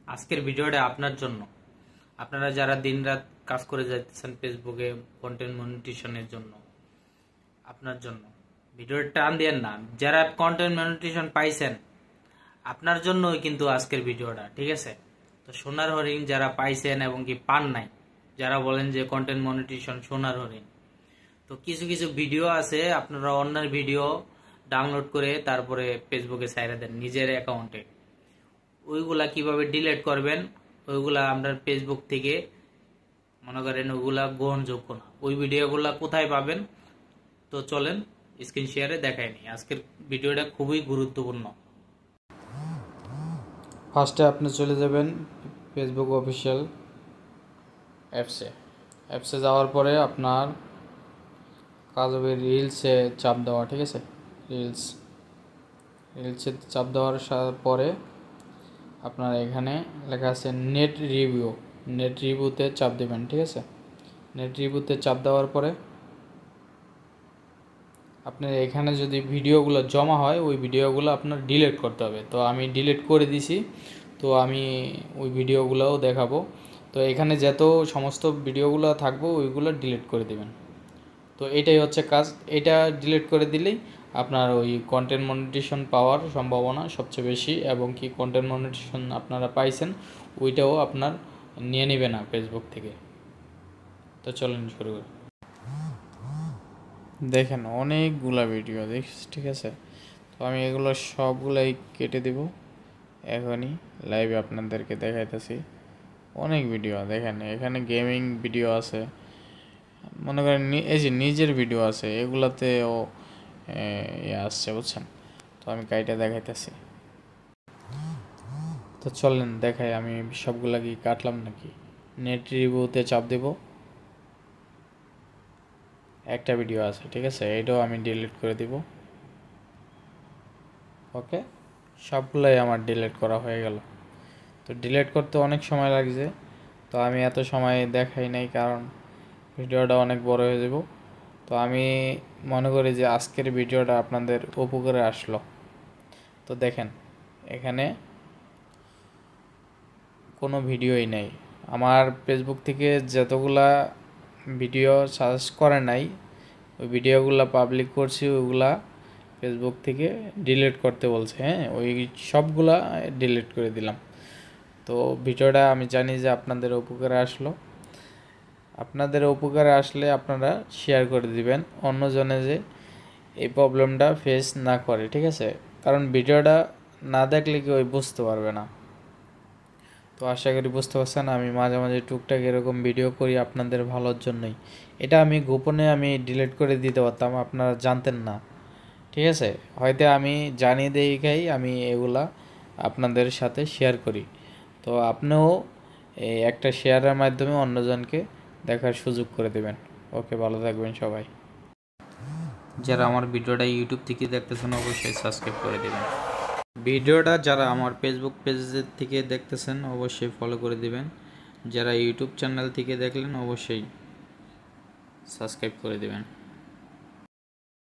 আজকের ভিডিওটা আপনার জন্য। আপনারা যারা দিনরাত কাজ করে যাচ্ছেন ফেসবুকে কন্টেন্ট মনিটাইজেশনের জন্য, আপনার জন্য ভিডিওটা টান দেন না। যারা কন্টেন্ট মনিটাইজেশন পাইছেন আপনার জন্যই কিন্তু আজকের ভিডিওটা, ঠিক আছে? তো সোনার হরিণ যারা পাইছেন এবং কি পান নাই, যারা বলেন যে কন্টেন্ট মনিটাইজেশন সোনার হরিণ, তো কিছু কিছু ভিডিও আছে আপনারা অন্যের ভিডিও ডাউনলোড করে তারপরে ফেসবুকে ছাইড়া দেন নিজের অ্যাকাউন্টে। ওইগুলা কিভাবে ডিলিট করবেন, ওইগুলা আপনার ফেসবুক থেকে মনে করেন ওইগুলা গ্রহণযোগ্য না। ওই ভিডিওগুলা কোথায় পাবেন? তো চলেন স্ক্রিন শেয়ারে দেখাই নি। আজকের ভিডিওটা খুবই গুরুত্বপূর্ণ। ফার্স্টে আপনি চলে যাবেন ফেসবুক অফিসিয়াল অ্যাপসে যাওয়ার পরে আপনার কাজ হবে রিলসে চাপ দেওয়া, ঠিক আছে? রিলসে চাপ দেওয়ার পরে আপনার এখানে লেখা আছে নেট রিভিউতে চাপ দেবেন, ঠিক আছে? নেট রিভিউতে চাপ দেওয়ার পরে আপনার এখানে যদি ভিডিওগুলো জমা হয় ওই ভিডিওগুলো আপনার ডিলিট করতে হবে। তো আমি ডিলিট করে দিছি, তো আমি ওই ভিডিওগুলোও দেখাবো। তো এখানে যত সমস্ত ভিডিওগুলো থাকবো ওইগুলো ডিলিট করে দিবেন। তো এটাই হচ্ছে কাজ। এটা ডিলিট করে দিলেই আপনার ওই কন্টেন্ট মনিটাইজেশন পাওয়ার সম্ভাবনা সবচেয়ে বেশি, এবং কি কন্টেন্ট মনিটাইজেশন আপনারা পাইছেন ওইটাও আপনার নিয়ে নেবে না ফেসবুক থেকে। তো চলেন শুরু করি। দেখেন অনেকগুলা ভিডিও দেখছি, ঠিক আছে? তো আমি এগুলো সবগুলাই কেটে দেব এখনই লাইভে আপনাদেরকে দেখাইতেছি। অনেক ভিডিও দেখেন, এখানে গেমিং ভিডিও আছে, মনে করেন এই যে নিজের ভিডিও আছে, এগুলাতেও আসছে, বুঝছেন? তো আমি কাইটা দেখাইতেছি। তো চলেন দেখাই আমি সবগুলা কি কাটলাম নাকি। নেট রিভিউতে চাপ দেব, একটা ভিডিও আছে, ঠিক আছে? এটাও আমি ডিলিট করে দিব। ওকে, সবগুলাই আমার ডিলিট করা হয়ে গেল। তো ডিলিট করতে অনেক সময় লাগছে, তো আমি এত সময় দেখাই নাই কারণ ভিডিওটা অনেক বড় হয়ে যাব। তো আমি মনে করি যে আজকের ভিডিওটা আপনাদের উপকারে আসলো। তো দেখেন এখানে কোনো ভিডিওই নেই। আমার ফেসবুক থেকে যতগুলা ভিডিও সার্চ করে নাই ওই ভিডিওগুলো পাবলিক করছি, ওইগুলা ফেসবুক থেকে ডিলিট করতে বলছে। হ্যাঁ, ওই সবগুলা ডিলিট করে দিলাম। তো ভিডিওটা আমি জানি যে আপনাদের উপকারে আসলো। আপনাদের উপকারে আসলে আপনারা শেয়ার করে দিবেন অন্যজনে, যে এই প্রবলেমটা ফেস না করে, ঠিক আছে? কারণ ভিডিওটা না দেখলে কি ওই বুঝতে পারবে না। তো আশা করি বুঝতে পারছেন। আমি মাঝে মাঝে টুকটাক এরকম ভিডিও করি আপনাদের ভালোর জন্যই। এটা আমি গোপনে ডিলিট করে দিতে পারতাম, আপনারা জানতেন না, ঠিক আছে? হয়তো আমি জানিয়ে দেখাই আমি এগুলা আপনাদের সাথে শেয়ার করি। তো আপনিও এই একটা শেয়ারের মাধ্যমে অন্যজনকে দেখার সুযোগ করে দেবেন। ওকে, ভালো থাকবেন সবাই। যারা আমার ভিডিওটা ইউটিউব থেকে দেখতেছেন অবশ্যই সাবস্ক্রাইব করে দেবেন। ভিডিওটা যারা আমার ফেসবুক পেজ থেকে দেখতেছেন অবশ্যই ফলো করে দিবেন। যারা ইউটিউব চ্যানেল থেকে দেখলেন অবশ্যই সাবস্ক্রাইব করে দিবেন।